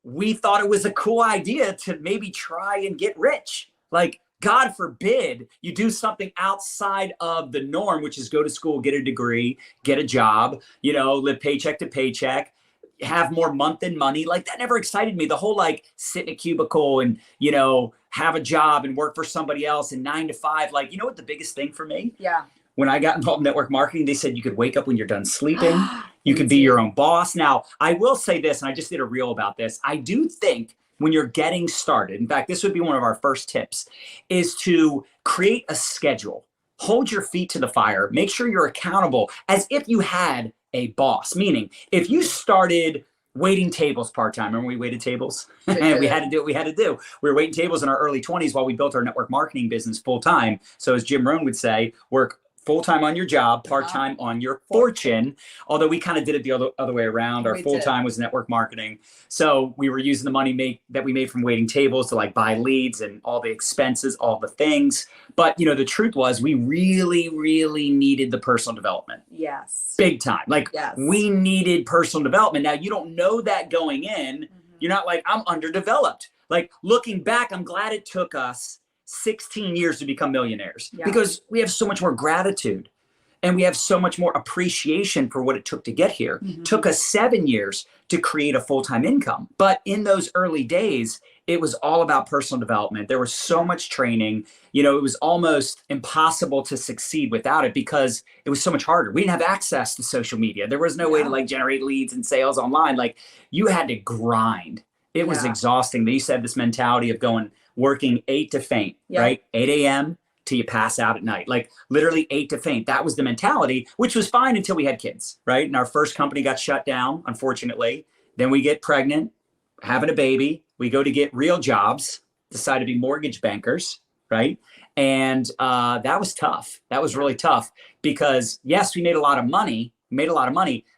we thought it was a cool idea to maybe try and get rich. Like, God forbid you do something outside of the norm, which is go to school, get a degree, get a job, live paycheck to paycheck, have more month and money. Like, that never excited me. The whole like sit in a cubicle and, have a job and work for somebody else and 9 to 5. Like, what the biggest thing for me? Yeah. When I got involved in network marketing, they said you could wake up when you're done sleeping. You could be your own boss. Now, I will say this, and I just did a reel about this. I do think when you're getting started, in fact, this would be one of our first tips, is to create a schedule. Hold your feet to the fire. Make sure you're accountable as if you had a boss. Meaning, if you started waiting tables part-time. Remember we waited tables? And we had to do what we had to do. We were waiting tables in our early 20s while we built our network marketing business full-time. So as Jim Rohn would say, work full-time on your job, part-time on your fortune. Although we kind of did it the other way around. Our full-time was network marketing. So we were using the money that we made from waiting tables to like buy leads and all the expenses, all the things. But the truth was we really, really needed the personal development. Yes. Big time. Like we needed personal development. Now you don't know that going in. You're not like, I'm underdeveloped. Like looking back, I'm glad it took us 16 years to become millionaires because we have so much more gratitude and we have so much more appreciation for what it took to get here. Took us 7 years to create a full-time income. But in those early days, it was all about personal development. There was so much training, it was almost impossible to succeed without it because it was so much harder. We didn't have access to social media. There was no way to like generate leads and sales online. Like you had to grind. It was exhausting. They used to have this mentality of working 8 to faint, right? 8 a.m. till you pass out at night, like literally 8 to faint. That was the mentality, which was fine until we had kids, right? And our first company got shut down, unfortunately. Then we get pregnant, having a baby. We go to get real jobs, decide to be mortgage bankers, right? And that was tough. That was really tough because yes, we made a lot of money,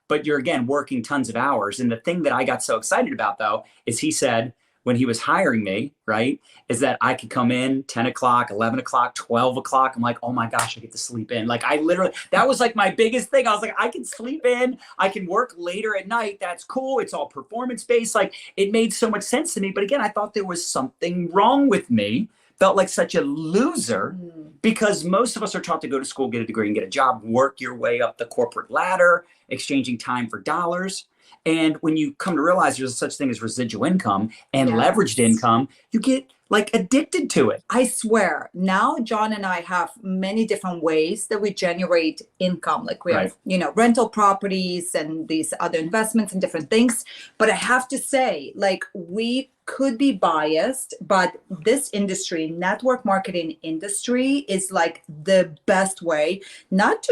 but you're again, working tons of hours. And the thing that I got so excited about though, is he said, when he was hiring me, right, is that I could come in 10 o'clock, 11 o'clock, 12 o'clock. I'm like, oh my gosh, I get to sleep in. Like I literally, that was like my biggest thing. I was like, I can sleep in, I can work later at night. That's cool. It's all performance-based. Like it made so much sense to me. But again, I thought there was something wrong with me. Felt like such a loser because most of us are taught to go to school, get a degree and get a job, work your way up the corporate ladder, exchanging time for dollars. And when you come to realize there's such thing as residual income and leveraged income, you get like addicted to it. I swear now John and I have many different ways that we generate income. Like we have, rental properties and these other investments and different things. But I have to say, like we could be biased, but this industry, network marketing industry, is like the best way, not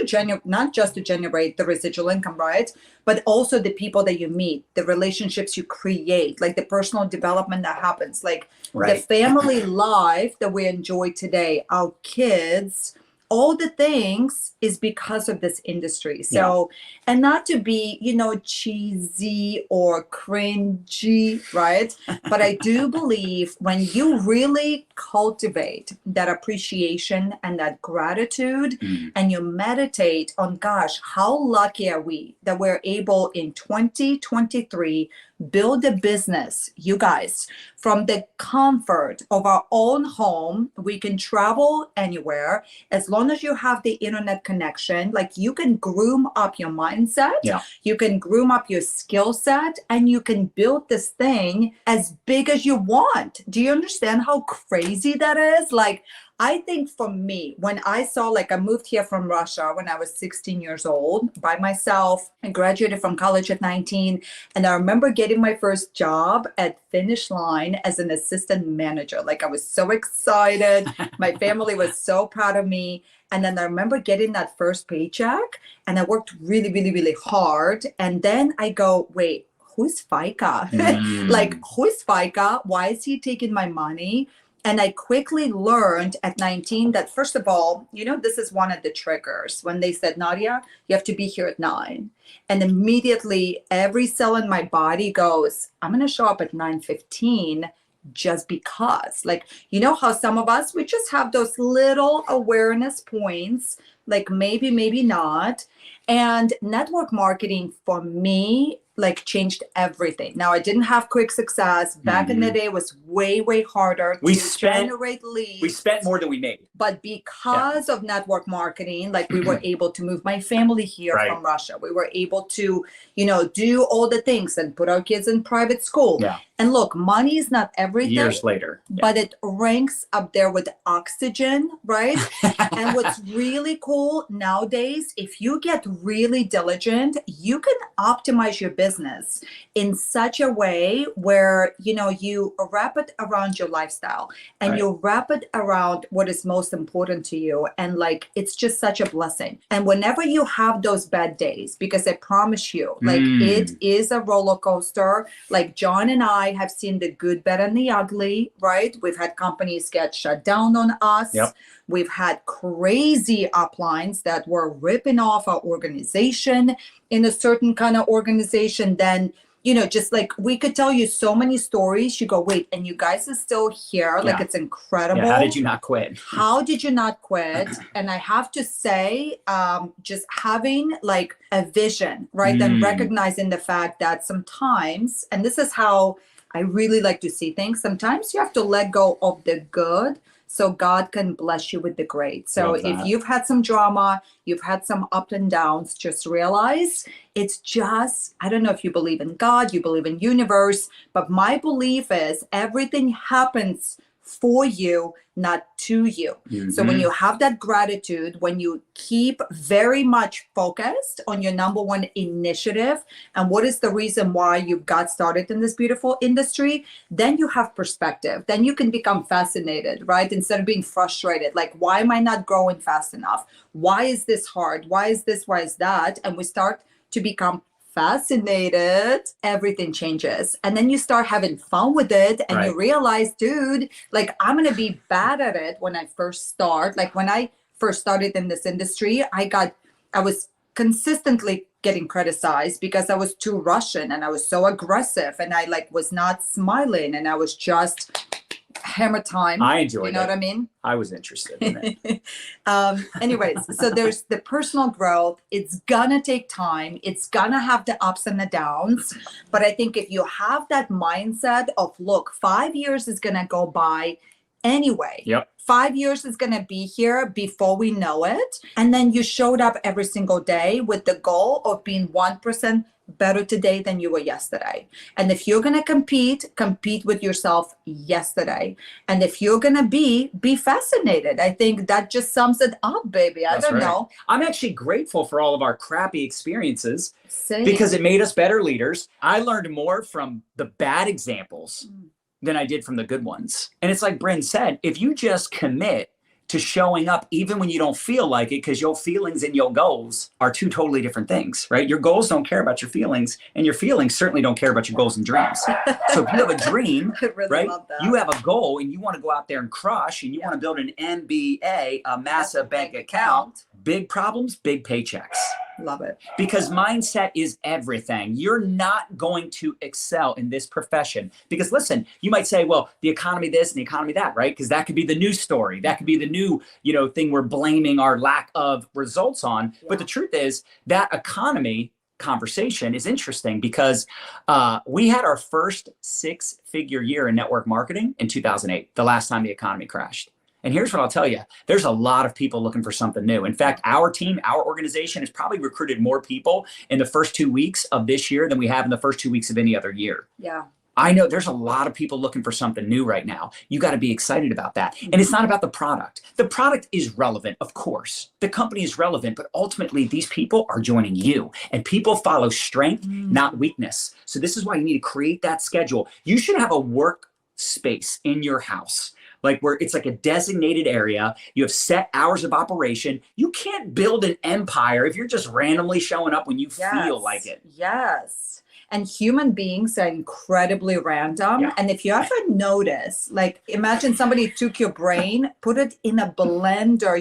just to generate the residual income, right? But also the people that you meet, the relationships you create, like the personal development that happens, like the family life that we enjoy today, our kids, all the things is because of this industry. So, and not to be, cheesy or cringy, right? But I do believe when you really cultivate that appreciation and that gratitude and you meditate on, gosh, how lucky are we that we're able in 2023 build a business, you guys, from the comfort of our own home. We can travel anywhere as long as you have the internet connection. Like you can groom up your mindset, you can groom up your skill set, and you can build this thing as big as you want. Do you understand how crazy that is? Like, I think for me, when I saw, like I moved here from Russia when I was 16 years old by myself. I graduated from college at 19. And I remember getting my first job at Finish Line as an assistant manager. Like I was so excited. My family was so proud of me. And then I remember getting that first paycheck and I worked really, really, really hard. And then I go, wait, who's FICA? Like, who's FICA? Why is he taking my money? And I quickly learned at 19 that, first of all, this is one of the triggers when they said, Nadya, you have to be here at 9. And immediately every cell in my body goes, I'm going to show up at 9:15 just because. Like, how some of us, we just have those little awareness points, like maybe, maybe not. And network marketing for me, like changed everything. Now, I didn't have quick success. Back in the day, it was way, way harder to generate leads. We spent more than we made. But because of network marketing, like we were able to move my family here from Russia. We were able to, you know, do all the things and put our kids in private school. Yeah. And look, money is not everything. Years later. But it ranks up there with oxygen, right? And what's really cool nowadays, if you get really diligent, you can optimize your business in such a way where, you know, you wrap it around your lifestyle and you wrap it around what is most important to you. And like, it's just such a blessing. And whenever you have those bad days, because I promise you, like it is a roller coaster. Like John and I have seen the good, bad, and the ugly, right? We've had companies get shut down on us. Yep. We've had crazy uplines that were ripping off our organization in a certain kind of organization. Then, you know, just like we could tell you so many stories. You go, wait, and you guys are still here. Like, it's incredible. Yeah, how did you not quit? How did you not quit? And I have to say, just having like a vision, right? And recognizing the fact that sometimes, and this is how I really like to see things, sometimes you have to let go of the good so God can bless you with the great. So if you've had some drama, you've had some up and downs, just realize it's just, I don't know if you believe in God, you believe in universe, but my belief is everything happens for you, not to you. So when you have that gratitude, when you keep very much focused on your number one initiative and what is the reason why you got started in this beautiful industry, then you have perspective. Then you can become fascinated, right? Instead of being frustrated, like, why am I not growing fast enough? Why is this hard? Why is this? Why is that? And we start to become fascinated, everything changes. And then you start having fun with it and you realize, dude, like I'm going to be bad at it when I first start. Like when I first started in this industry, I was consistently getting criticized because I was too Russian and I was so aggressive and I like was not smiling and I was just hammer time. I enjoyed it. You know what I mean? I was interested in it. Anyways, so there's the personal growth. It's gonna take time. It's gonna have the ups and the downs. But I think if you have that mindset of, look, 5 years is gonna go by anyway. Yep. 5 years is going to be here before we know it. And then you showed up every single day with the goal of being 1% better today than you were yesterday. And if you're going to compete with yourself yesterday. And if you're going to be fascinated. I think that just sums it up, baby. I don't know. I'm actually grateful for all of our crappy experiences. Same. Because it made us better leaders. I learned more from the bad examples than I did from the good ones. And it's like Bryn said, if you just commit to showing up even when you don't feel like it, because your feelings and your goals are two totally different things, right? Your goals don't care about your feelings, and your feelings certainly don't care about your goals and dreams. So if you have a dream, right? You have a goal and you want to go out there and crush and you want to build an MBA, a massive bank account, big problems, big paychecks. Love it. Because mindset is everything. You're not going to excel in this profession. Because listen, you might say, well, the economy this and the economy that, right? Because that could be the news story. That could be the new, thing we're blaming our lack of results on. Yeah. But the truth is that economy conversation is interesting because we had our first 6-figure year in network marketing in 2008, the last time the economy crashed. And here's what I'll tell you. There's a lot of people looking for something new. In fact, our team, our organization has probably recruited more people in the first 2 weeks of this year than we have in the first 2 weeks of any other year. Yeah. I know there's a lot of people looking for something new right now. You got to be excited about that. And it's not about the product. The product is relevant, of course. The company is relevant, but ultimately these people are joining you. And people follow strength, not weakness. So this is why you need to create that schedule. You should have a work space in your house. Like where it's like a designated area, you have set hours of operation. You can't build an empire if you're just randomly showing up when you feel like it. Yes. And human beings are incredibly random. Yeah. And if you ever notice, like imagine somebody took your brain, put it in a blender,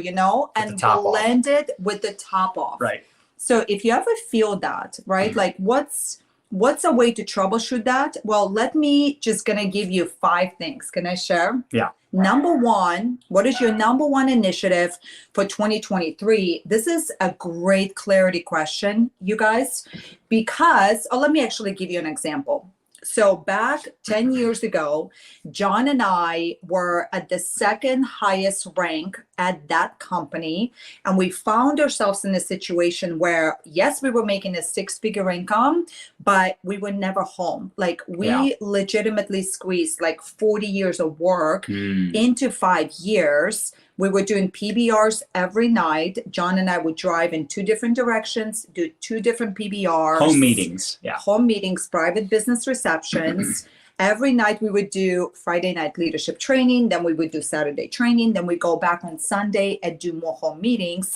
and blend it with the top off. Right. So if you ever feel that, right? Like what's what's a way to troubleshoot that? Well, let me just gonna give you 5 things. Can I share? Yeah. Number one, what is your number one initiative for 2023? This is a great clarity question, you guys, because, let me actually give you an example. So back 10 years ago, John and I were at the second highest rank at that company. And we found ourselves in a situation where, yes, we were making a 6-figure income, but we were never home. Like we legitimately squeezed like 40 years of work into 5 years. We were doing PBRs every night. John and I would drive in 2 different directions, do 2 different PBRs. Home meetings. Yeah. Home meetings, private business receptions. Every night we would do Friday night leadership training. Then we would do Saturday training. Then we go back on Sunday and do more home meetings.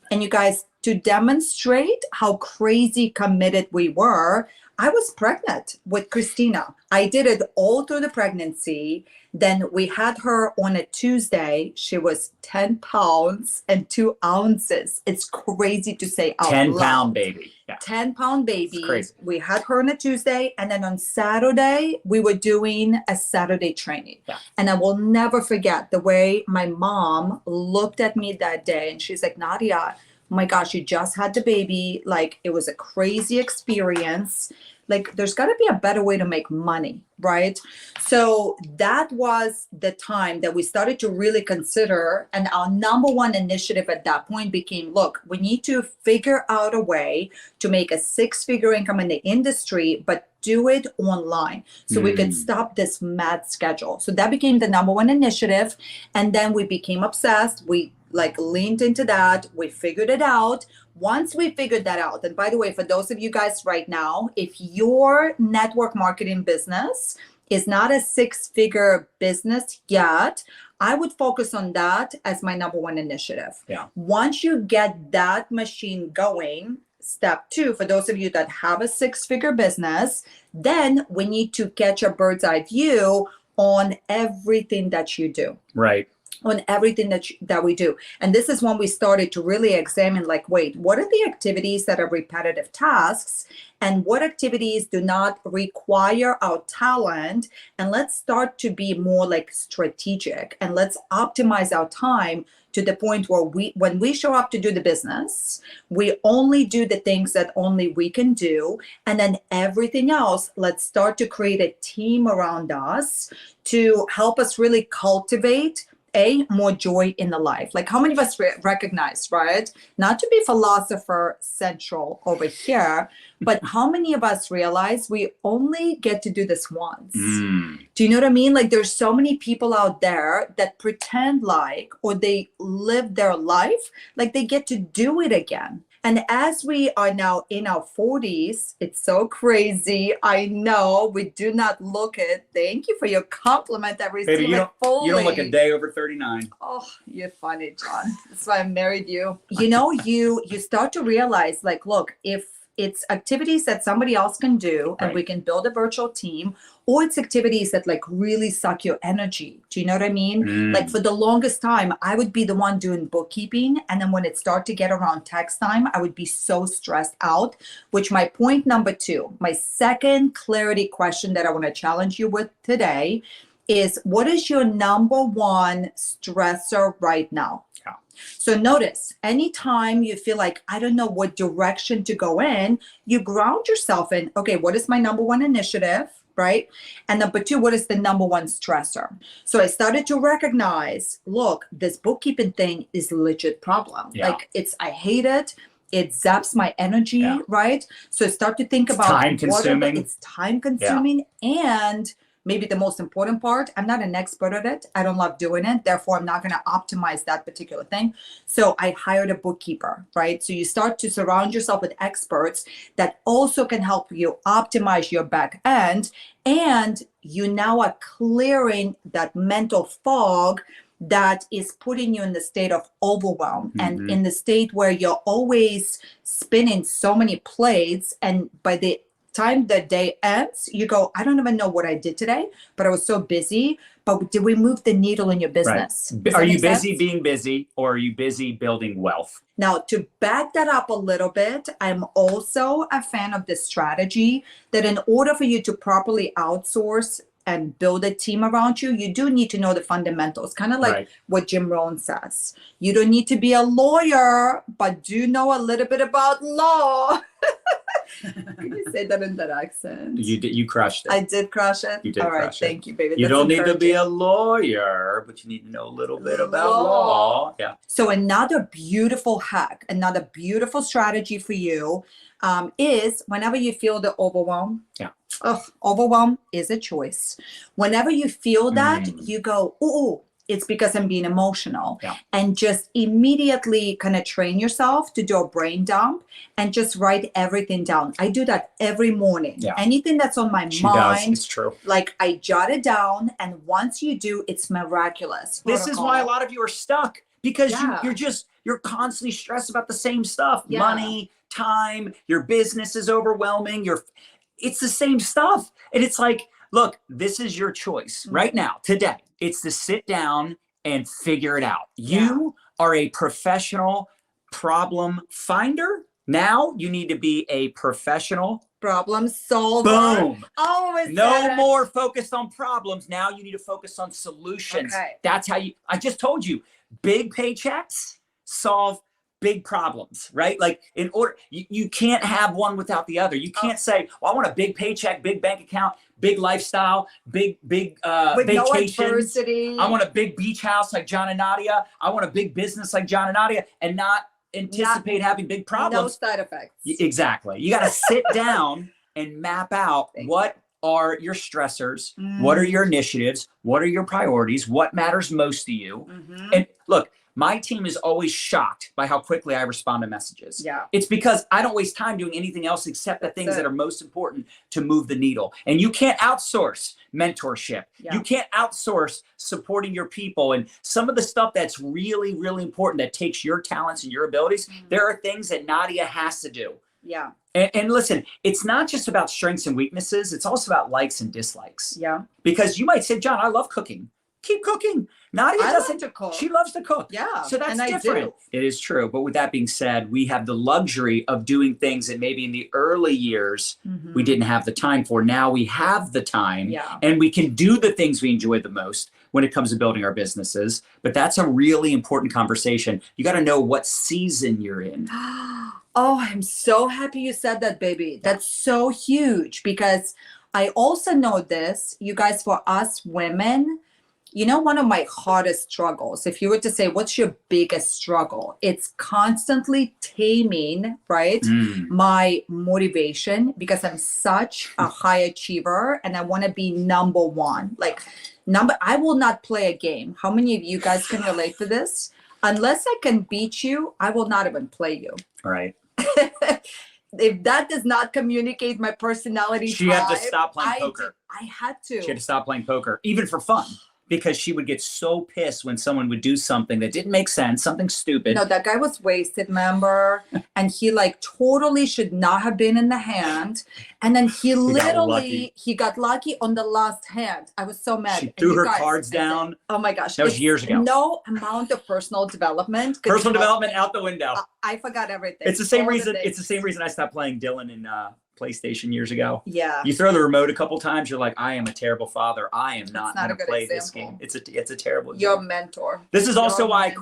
And you guys, to demonstrate how crazy committed we were, I was pregnant with Christina. I did it all through the pregnancy. Then we had her on a Tuesday. She was 10 pounds and 2 ounces. It's crazy to say out 10-pound baby. Yeah. 10-pound baby. It's crazy. We had her on a Tuesday. And then on Saturday, we were doing a Saturday training. Yeah. And I will never forget the way my mom looked at me that day. And she's like, Nadya, oh my gosh, you just had the baby. Like, it was a crazy experience. Like, there's got to be a better way to make money, right? So that was the time that we started to really consider. And our number one initiative at that point became, look, we need to figure out a way to make a 6-figure income in the industry, but do it online so we could stop this mad schedule. So that became the number one initiative. And then we became obsessed. We leaned into that. We figured it out. Once we figured that out, and by the way, for those of you guys right now, if your network marketing business is not a 6-figure business yet, I would focus on that as my number one initiative. Yeah. Once you get that machine going, step 2, for those of you that have a 6-figure business, then we need to catch a bird's eye view on everything that you do. Right. On everything that we do. And this is when we started to really examine, wait, what are the activities that are repetitive tasks and what activities do not require our talent? And let's start to be more strategic, and let's optimize our time to the point where when we show up to do the business, we only do the things that only we can do. And then everything else, let's start to create a team around us to help us really cultivate more joy in the life. Like, how many of us recognize, right? Not to be philosopher central over here, but how many of us realize we only get to do this once? Do you know what I mean? Like, there's so many people out there that pretend or they live their life like they get to do it again. And as we are now in our 40s, it's so crazy. I know we do not look it. Thank you for your compliment. I received it fully. You don't look a day over 39. Oh, you're funny, John. That's why I married you. You know, you start to realize, look, if it's activities that somebody else can do and we can build a virtual team, or it's activities that really suck your energy. Do you know what I mean? For the longest time, I would be the one doing bookkeeping. And then when it started to get around tax time, I would be so stressed out, which my point number 2, my second clarity question that I want to challenge you with today is, what is your number one stressor right now? Yeah. So notice, anytime you feel like, I don't know what direction to go in, you ground yourself in, okay, what is my number one initiative, right? And number 2, what is the number one stressor? So I started to recognize, look, this bookkeeping thing is a legit problem. Yeah. I hate it. It zaps my energy, right? So I start to think about time consuming. It's time consuming. And maybe the most important part, I'm not an expert at it. I don't love doing it. Therefore, I'm not going to optimize that particular thing. So I hired a bookkeeper, right? So you start to surround yourself with experts that also can help you optimize your back end. And you now are clearing that mental fog that is putting you in the state of overwhelm and in the state where you're always spinning so many plates. And by the time the day ends, you go, I don't even know what I did today, but I was so busy. But did we move the needle in your business? Right. Are you busy being busy, or are you busy building wealth? Now, to back that up a little bit, I'm also a fan of this strategy that in order for you to properly outsource and build a team around you, you do need to know the fundamentals, kind of like what Jim Rohn says. You don't need to be a lawyer, but do know a little bit about law. Can you say that in that accent? You crushed it. I did crush it. You did All right, crush it. thank you, baby. You That's don't need to be encouraging. a lawyer, but you need to know a little bit about law. Yeah. So another beautiful hack, another beautiful strategy for you is whenever you feel the overwhelm. Yeah. Oh, overwhelm is a choice. Whenever you feel that, you go, ooh, it's because I'm being emotional. Yeah. And just immediately kind of train yourself to do a brain dump and just write everything down. I do that every morning. Yeah. Anything that's on my She mind. does. It's true. Like I jot it down, and once you do, it's miraculous. This is why a lot of you are stuck, because Yeah. you're constantly stressed about the same stuff. Yeah. Money, time, your business is overwhelming. It's the same stuff. And it's like, look, this is your choice right now, today. It's to sit down and figure it out. You are a professional problem finder. Now you need to be a professional problem solver. Boom. Always No more focused on problems. Now you need to focus on solutions. Okay. That's how I just told you, big paychecks solve big problems, right? Like in order, you can't have one without the other. You can't say, well, I want a big paycheck, big bank account, big lifestyle, big with vacations. No adversity. I want a big beach house like John and Nadia. I want a big business like John and Nadia, and not anticipate having big problems. No side effects. Exactly. You got to sit down and map out what are your stressors, what are your initiatives, what are your priorities, what matters most to you. And look, my team is always shocked by how quickly I respond to messages. Yeah. It's because I don't waste time doing anything else except the things that are most important to move the needle. And you can't outsource mentorship. Yeah. You can't outsource supporting your people. And some of the stuff that's really, really important that takes your talents and your abilities, there are things that Nadya has to do. Yeah. And listen, it's not just about strengths and weaknesses. It's also about likes and dislikes. Yeah. Because you might say, John, I love cooking. Keep cooking. Nadya doesn't. To cook. She loves to cook. Yeah. So that's and different. It is true. But with that being said, we have the luxury of doing things that maybe in the early years we didn't have the time for. Now we have the time and we can do the things we enjoy the most when it comes to building our businesses. But that's a really important conversation. You got to know what season you're in. Oh, I'm so happy you said that, baby. That's so huge, because I also know this, you guys, for us women, you know, one of my hardest struggles, if you were to say, what's your biggest struggle? It's constantly taming, right? My motivation, because I'm such a high achiever and I want to be number one. I will not play a game. How many of you guys can relate to this? Unless I can beat you, I will not even play you. Right. If that does not communicate my personality, She had to stop playing poker. I had to. She had to stop playing poker, even for fun, because she would get so pissed when someone would do something that didn't make sense, something stupid. No, that guy was wasted, remember? And he totally should not have been in the hand. And then he got lucky on the last hand. I was so mad. She threw her cards down. Oh my gosh. That was years ago. No amount of personal development. Personal development out the window. I forgot everything. It's the same reason. It's the same reason I stopped playing Dylan in PlayStation years ago. Yeah. You throw the remote a couple times, you're like, I am a terrible father. I am not going to play this game. It's a terrible game. Your mentor. This is also why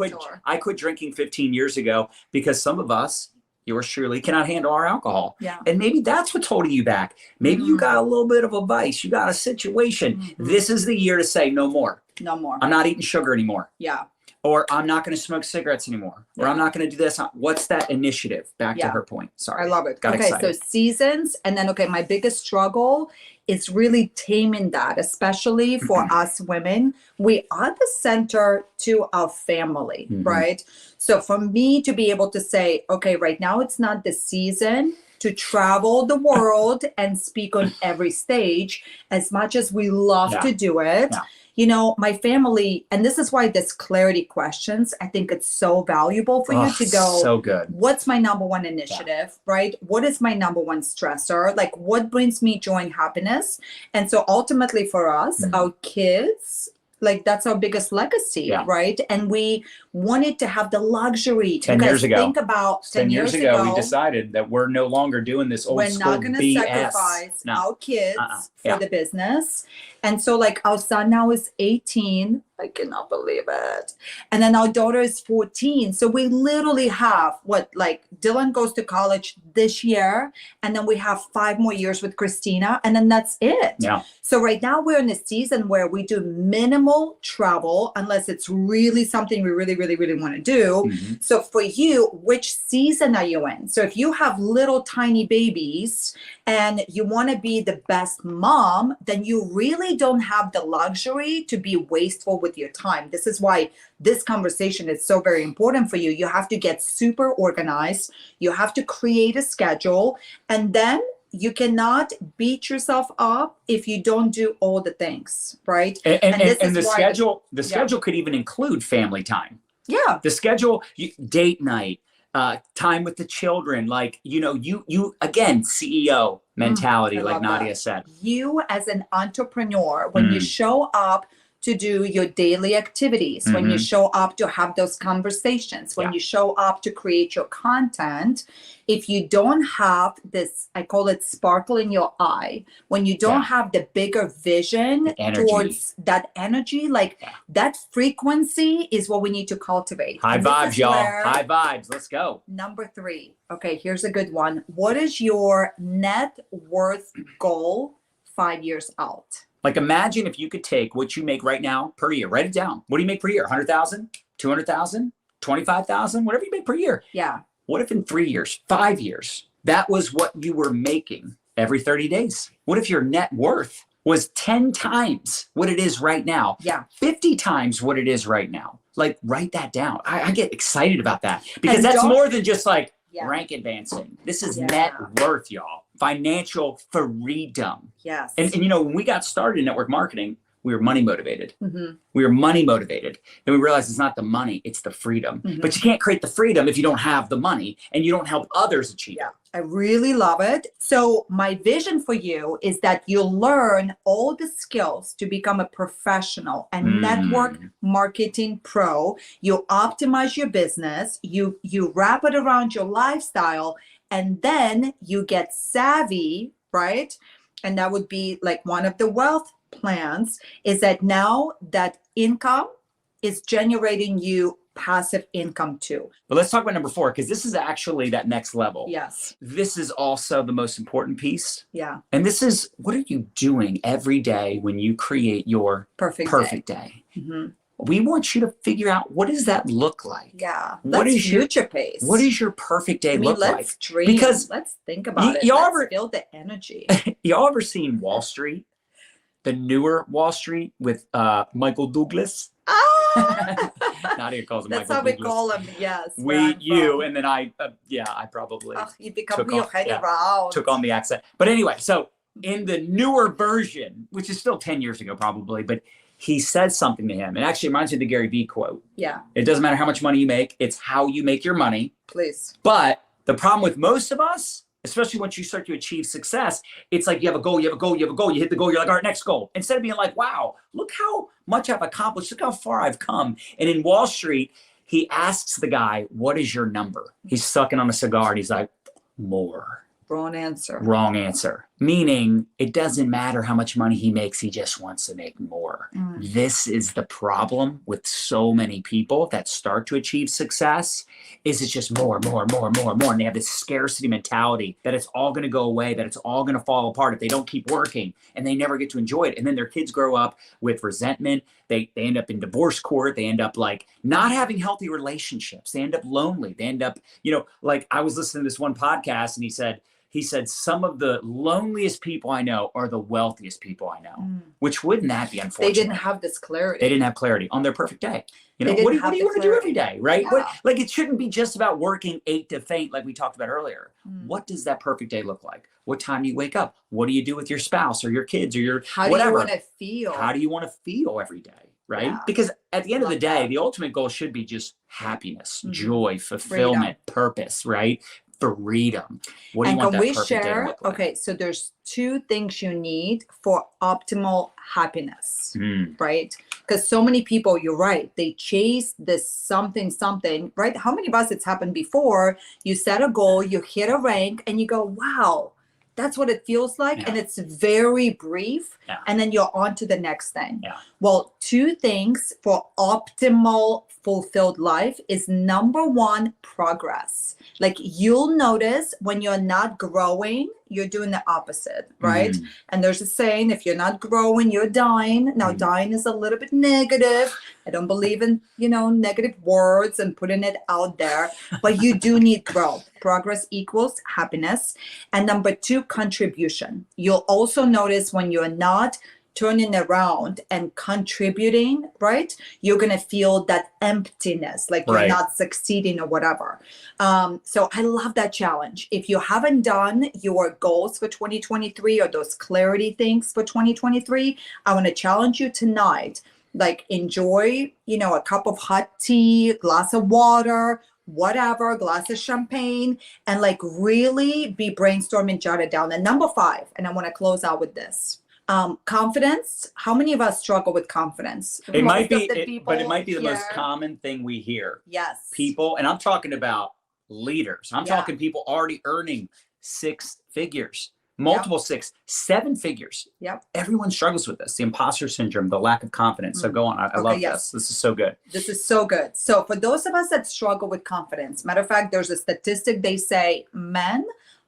I quit drinking 15 years ago, because some of us, yours truly, cannot handle our alcohol. Yeah. And maybe that's what's holding you back. Maybe you got a little bit of a vice. You got a situation. This is the year to say no more. No more. I'm not eating sugar anymore. Yeah. Or I'm not going to smoke cigarettes anymore. Or I'm not going to do this. What's that initiative? Back to her point. Sorry. I love it. Got excited. So seasons. And then, my biggest struggle is really taming that, especially for us women. We are the center to our family, right? So for me to be able to say, okay, right now it's not the season to travel the world and speak on every stage, as much as we love to do it. my family, and this is why this clarity questions, I think it's so valuable for you to go, so good. What's my number one initiative, right? What is my number one stressor? Like, what brings me joy and happiness? And so ultimately for us, our kids, like that's our biggest legacy, right? And we wanted to have the luxury. 10 years ago. Think about 10 years ago, we decided that we're no longer doing this old we're school not going to BS. sacrifice our kids for Yeah. the business. And so like our son now is 18. I cannot believe it. And then our daughter is 14. So we literally have Dylan goes to college this year. And then we have 5 more years with Christina. And then that's it. Yeah. So right now we're in a season where we do minimal travel unless it's really something we really, really, really want to do. So for you, which season are you in? So if you have little tiny babies and you want to be the best mom, then you really don't have the luxury to be wasteful with your time. This is why this conversation is so very important for you. You have to get super organized. You have to create a schedule, and then you cannot beat yourself up if you don't do all the things, right? And the schedule could even include family time. Yeah. The schedule, date night, time with the children, like, you again, CEO mentality, like Nadya said. You as an entrepreneur, when you show up to do your daily activities, when you show up to have those conversations, when you show up to create your content, if you don't have this, I call it sparkle in your eye, when you don't have the bigger vision towards that energy, that frequency is what we need to cultivate. High vibes, y'all. High vibes. Let's go. Number 3. Okay, here's a good one. What is your net worth goal 5 years out? Like, imagine if you could take what you make right now per year, write it down. What do you make per year? 100,000, 200,000, 25,000, whatever you make per year. Yeah. What if in 3 years, 5 years, that was what you were making every 30 days? What if your net worth was 10 times what it is right now? Yeah. 50 times what it is right now? Like, write that down. I get excited about that because that's more than just like rank advancing. This is net worth, y'all. Financial freedom. Yes. And when we got started in network marketing, we were money motivated. We were money motivated. Then we realized it's not the money, it's the freedom. But you can't create the freedom if you don't have the money and you don't help others achieve it. I really love it. So my vision for you is that you'll learn all the skills to become a professional and network marketing pro. You optimize your business, you wrap it around your lifestyle, and then you get savvy, right? And that would be like one of the wealth plans, is that now that income is generating you passive income too. But let's talk about number 4, because this is actually that next level. Yes. This is also the most important piece. Yeah. And this is, what are you doing every day when you create your perfect day? We want you to figure out, what does that look like? Yeah. What is future pace? What does your perfect day look like? Let's dream. Because let's think about it. Let's feel the energy. Y'all ever seen Wall Street? The newer Wall Street with Michael Douglas? Nadya calls him That's Michael how we Douglas. call him, yes. And then I probably you become real head around. took on the accent. But anyway, so in the newer version, which is still 10 years ago probably, but he says something to him. And actually reminds me of the Gary Vee quote. Yeah. It doesn't matter how much money you make, it's how you make your money. Please. But the problem with most of us, especially once you start to achieve success, it's like you have a goal, you hit the goal, you're like, all right, next goal. Instead of being like, wow, look how much I've accomplished, look how far I've come. And in Wall Street, he asks the guy, what is your number? He's sucking on a cigar and he's like, more. Wrong answer. Wrong answer. Meaning it doesn't matter how much money he makes, he just wants to make more. This is the problem with so many people that start to achieve success, is it's just more. And they have this scarcity mentality that it's all going to go away, that it's all going to fall apart if they don't keep working, and they never get to enjoy it. And then their kids grow up with resentment. They end up in divorce court. They end up like not having healthy relationships. They end up lonely. They end up, like I was listening to this one podcast and he said, He said, some of the loneliest people I know are the wealthiest people I know, which wouldn't that be unfortunate? They didn't have this clarity. They didn't have clarity on their perfect day. You know, They what didn't do you have want the to do every clarity. day, right? Yeah. Like it shouldn't be just about working 8 to faint like we talked about earlier. What does that perfect day look like? What time do you wake up? What do you do with your spouse or your kids or your How whatever? do you want to feel? How do you want to feel every day, right? Yeah. Because at the end of the Love day, that. the ultimate goal should be just happiness, joy, fulfillment, purpose, right? Freedom. What do you want that perfect day to look like? Okay, so there's 2 things you need for optimal happiness, right? Because so many people, you're right, they chase this something, right? How many of us it's happened before? You set a goal, you hit a rank, and you go, wow, that's what it feels like. And it's very brief. And then you're on to the next thing. Well, 2 things for optimal fulfilled life is number 1, progress. Like you'll notice when you're not growing, you're doing the opposite, right? And there's a saying, if you're not growing, you're dying. Now, dying is a little bit negative. I don't believe in, negative words and putting it out there, but you do need growth. Progress equals happiness. And number 2, contribution. You'll also notice when you're not turning around and contributing, right? You're going to feel that emptiness, like you're not succeeding or whatever. So I love that challenge. If you haven't done your goals for 2023 or those clarity things for 2023, I want to challenge you tonight. Like enjoy, a cup of hot tea, glass of water, whatever, glass of champagne, and like really be brainstorming, jot it down. And number 5, and I want to close out with this. Confidence. How many of us struggle with confidence? It might be the most common thing we hear. Yes. People, and I'm talking about leaders. I'm talking people already earning 6 figures, multiple 6, 7 figures. Everyone struggles with this. The imposter syndrome, the lack of confidence. So go on. I love this. This is so good. This is so good. So for those of us that struggle with confidence, matter of fact, there's a statistic, they say men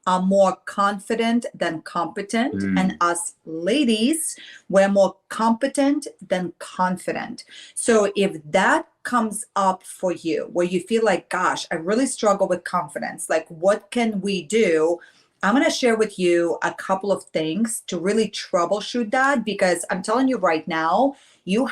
are more confident than competent, and us ladies, we're more competent than confident. So if that comes up for you, where you feel like, gosh, I really struggle with confidence, like what can we do? I'm going to share with you a couple of things to really troubleshoot that, because I'm telling you right now, you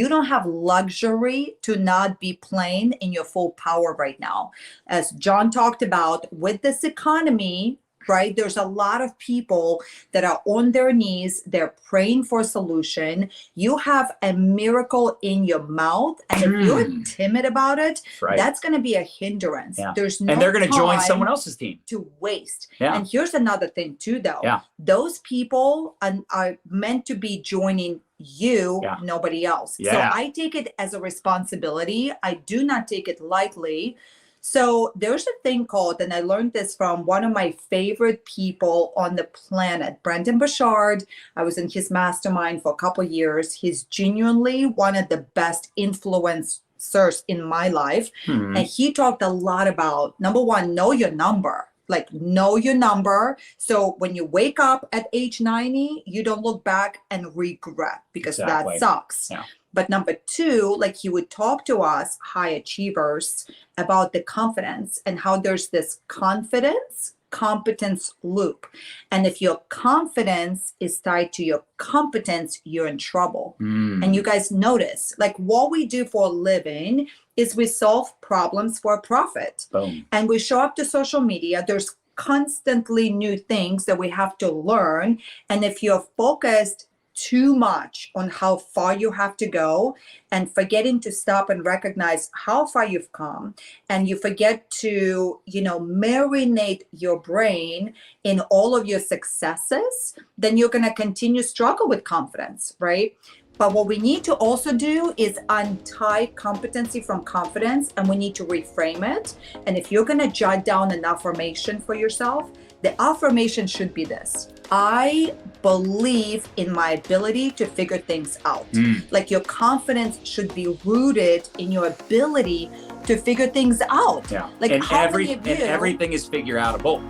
don't have luxury to not be playing in your full power right now. As John talked about, with this economy, right? There's a lot of people that are on their knees. They're praying for a solution. You have a miracle in your mouth. And if you're timid about it, that's going to be a hindrance. There's no and they're going to join time someone else's team to waste. And here's another thing too, though. Those people are meant to be joining you, nobody else. So I take it as a responsibility. I do not take it lightly. So there's a thing called, and I learned this from one of my favorite people on the planet, Brendon Burchard. I was in his mastermind for a couple of years. He's genuinely one of the best influencers in my life. And he talked a lot about, number 1, know your number. Like know your number. So when you wake up at age 90, you don't look back and regret, because that sucks. But number 2, like he would talk to us high achievers about the confidence and how there's this confidence competence loop. And if your confidence is tied to your competence, you're in trouble. And you guys notice, like what we do for a living is we solve problems for a profit. And we show up to social media. There's constantly new things that we have to learn. And if you're focused too much on how far you have to go and forgetting to stop and recognize how far you've come, and you forget to, marinate your brain in all of your successes, then you're going to continue to struggle with confidence, right? But what we need to also do is untie competency from confidence, and we need to reframe it. And if you're going to jot down an affirmation for yourself, the affirmation should be this: I believe in my ability to figure things out. Like your confidence should be rooted in your ability to figure things out. Like and everything is figure outable.